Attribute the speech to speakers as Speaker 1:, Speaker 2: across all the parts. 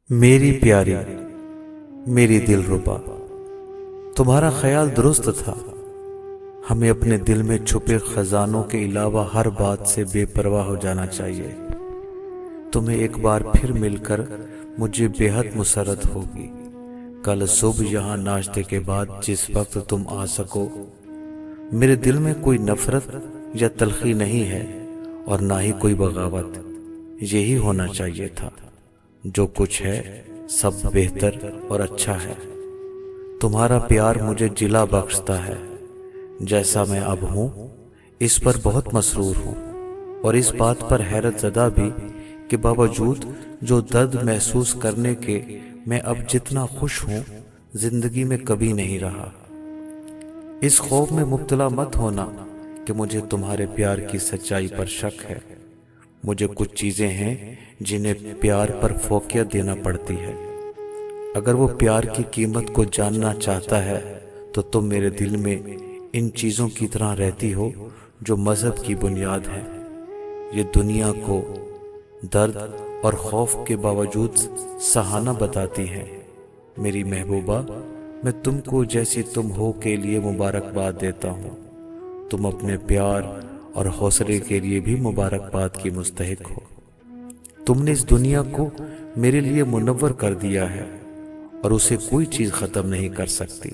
Speaker 1: मेरी प्यारी, मेरी दिलरुबा, तुम्हारा ख्याल दुरुस्त था। हमें अपने दिल में छुपे खजानों के अलावा हर बात से बेपरवाह हो जाना चाहिए। तुम्हें एक बार फिर मिलकर मुझे बेहद मुसर्रत होगी। कल सुबह यहाँ नाश्ते के बाद जिस वक्त तुम आ सको। मेरे दिल में कोई नफरत या तलखी नहीं है और ना ही कोई बगावत। यही होना चाहिए था। जो कुछ है सब बेहतर और अच्छा है। तुम्हारा प्यार मुझे जिला बख्शता है। जैसा मैं अब हूँ इस पर बहुत मसरूर हूँ और इस बात पर हैरत ज़दा भी कि बावजूद जो दर्द महसूस करने के मैं अब जितना खुश हूँ जिंदगी में कभी नहीं रहा। इस खौफ में मुब्तला मत होना कि मुझे तुम्हारे प्यार की सच्चाई पर शक है। मुझे कुछ चीजें हैं जिन्हें प्यार पर फोकियत देना पड़ती है। अगर वो प्यार की कीमत को जानना चाहता है तो तुम मेरे दिल में इन चीजों की तरह रहती हो जो मजहब की बुनियाद है। ये दुनिया को दर्द और खौफ के बावजूद सहाना बताती है। मेरी महबूबा, मैं तुमको जैसी तुम हो के लिए मुबारकबाद देता हूँ। तुम अपने प्यार और हौसले के लिए भी मुबारकबाद की मुस्तहिक हो। तुमने इस दुनिया को मेरे लिए मुनव्वर कर दिया है और उसे कोई चीज खत्म नहीं कर सकती।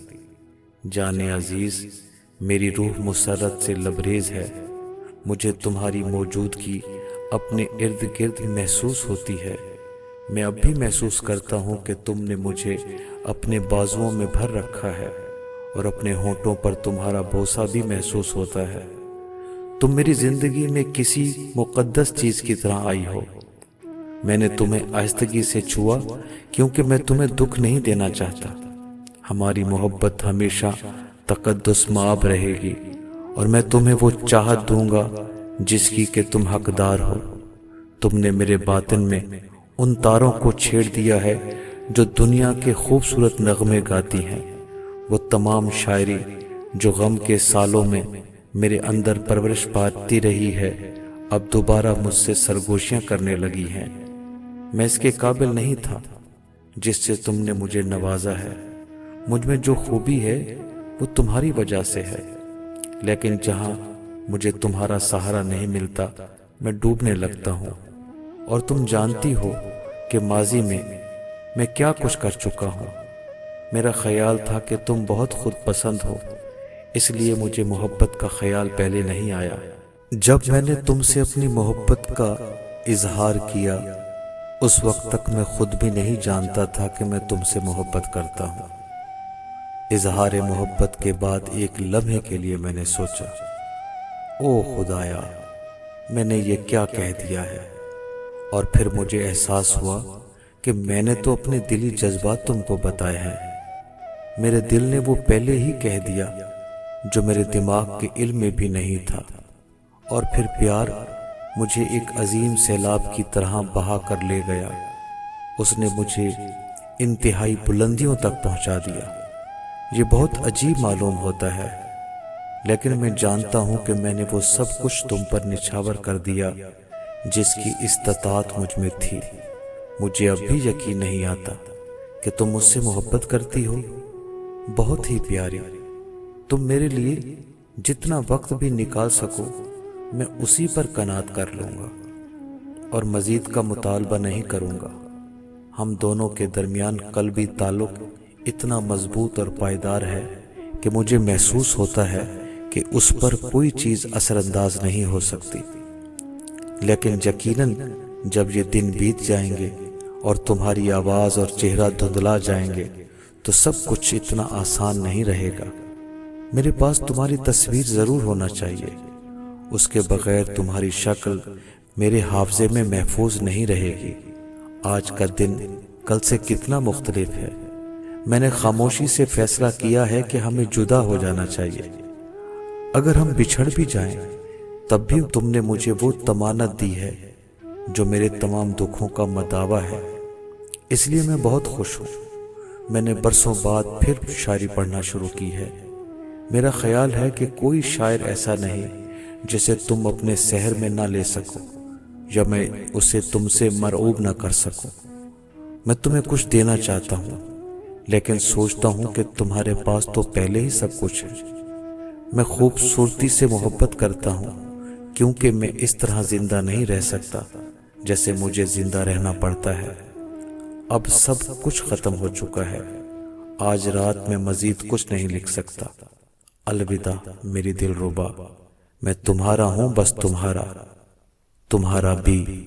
Speaker 1: जाने अजीज, मेरी रूह मुसर्रत से लबरेज है। मुझे तुम्हारी मौजूदगी अपने इर्द गिर्द महसूस होती है। मैं अब भी महसूस करता हूँ कि तुमने मुझे अपने बाजुओं में भर रखा है और अपने होंठों पर तुम्हारा बोसा भी महसूस होता है। तुम मेरी जिंदगी में किसी मुकद्दस चीज की तरह आई हो। मैंने तुम्हें आहिस्तगी से छुआ क्योंकि मैं तुम्हें दुख नहीं देना चाहता। हमारी मोहब्बत हमेशा तकद्दुस माब रहेगी और मैं तुम्हें वो चाहत दूंगा जिसकी कि तुम हकदार हो। तुमने मेरे बातिन में उन तारों को छेड़ दिया है जो दुनिया के खूबसूरत नगमे गाती हैं। वो तमाम शायरी जो गम के सालों में मेरे अंदर परवरिश पाती रही है अब दोबारा मुझसे सरगोशियां करने लगी हैं। मैं इसके काबिल नहीं था जिससे तुमने मुझे नवाजा है। मुझ में जो खूबी है वो तुम्हारी वजह से है, लेकिन जहां मुझे तुम्हारा सहारा नहीं मिलता मैं डूबने लगता हूँ। और तुम जानती हो कि माजी में मैं क्या कुछ कर चुका हूँ। मेरा ख्याल था कि तुम बहुत खुद पसंद हो, इसलिए मुझे मोहब्बत का ख्याल पहले नहीं आया। जब मैंने तुमसे अपनी मोहब्बत का इजहार किया उस वक्त तक मैं खुद भी नहीं जानता था कि मैं तुमसे मोहब्बत करता हूँ। इजहार मोहब्बत के बाद एक लम्हे के लिए मैंने सोचा, ओ खुदाया, मैंने ये क्या कह दिया है। और फिर मुझे एहसास हुआ कि मैंने तो अपने दिली जज्बात तुमको बताए हैं। मेरे दिल ने वो पहले ही कह दिया जो मेरे दिमाग के इल्म में भी नहीं था। और फिर प्यार मुझे एक अजीम सैलाब की तरह बहा कर ले गया। उसने मुझे इंतहाई बुलंदियों तक पहुंचा दिया। ये बहुत अजीब मालूम होता है, लेकिन मैं जानता हूं कि मैंने वो सब कुछ तुम पर निछावर कर दिया जिसकी इस्तात मुझ में थी। मुझे अब भी यकीन नहीं आता कि तुम मुझसे मोहब्बत करती हो। बहुत ही प्यारी, तुम मेरे लिए जितना वक्त भी निकाल सको मैं उसी पर कनात कर लूंगा और मजीद का मुतालबा नहीं करूंगा। हम दोनों के दरमियान कल्बी ताल्लुक इतना मजबूत और पायदार है कि मुझे महसूस होता है कि उस पर कोई चीज असरअंदाज नहीं हो सकती। लेकिन यकीनन जब ये दिन बीत जाएंगे और तुम्हारी आवाज और चेहरा धुंधला जाएंगे तो सब कुछ इतना आसान नहीं रहेगा। मेरे पास तुम्हारी तस्वीर जरूर होना चाहिए, उसके बगैर तुम्हारी शक्ल मेरे हाफजे में महफूज नहीं रहेगी। आज का दिन कल से कितना मुख्तलिफ है। मैंने खामोशी से फैसला किया है कि हमें जुदा हो जाना चाहिए। अगर हम बिछड़ भी जाएं तब भी तुमने मुझे वो तमानत दी है जो मेरे तमाम दुखों का मदावा है। इसलिए मैं बहुत खुश हूँ। मैंने बरसों बाद फिर शायरी पढ़ना शुरू की है। मेरा ख्याल है कि कोई शायर ऐसा नहीं जिसे तुम अपने शहर में ना ले सको या मैं उसे तुमसे मरऊब ना कर सकूं। میں تمہیں کچھ دینا چاہتا ہوں، لیکن سوچتا ہوں کہ تمہارے پاس تو پہلے ہی سب کچھ ہے۔ میں خوبصورتی سے محبت کرتا ہوں، کیونکہ میں اس طرح زندہ نہیں رہ سکتا جیسے مجھے زندہ رہنا پڑتا ہے۔ اب سب کچھ ختم ہو چکا ہے، آج رات میں مزید کچھ نہیں لکھ سکتا۔ الوداع میری دل ربا، میں تمہارا ہوں، بس تمہارا بھی۔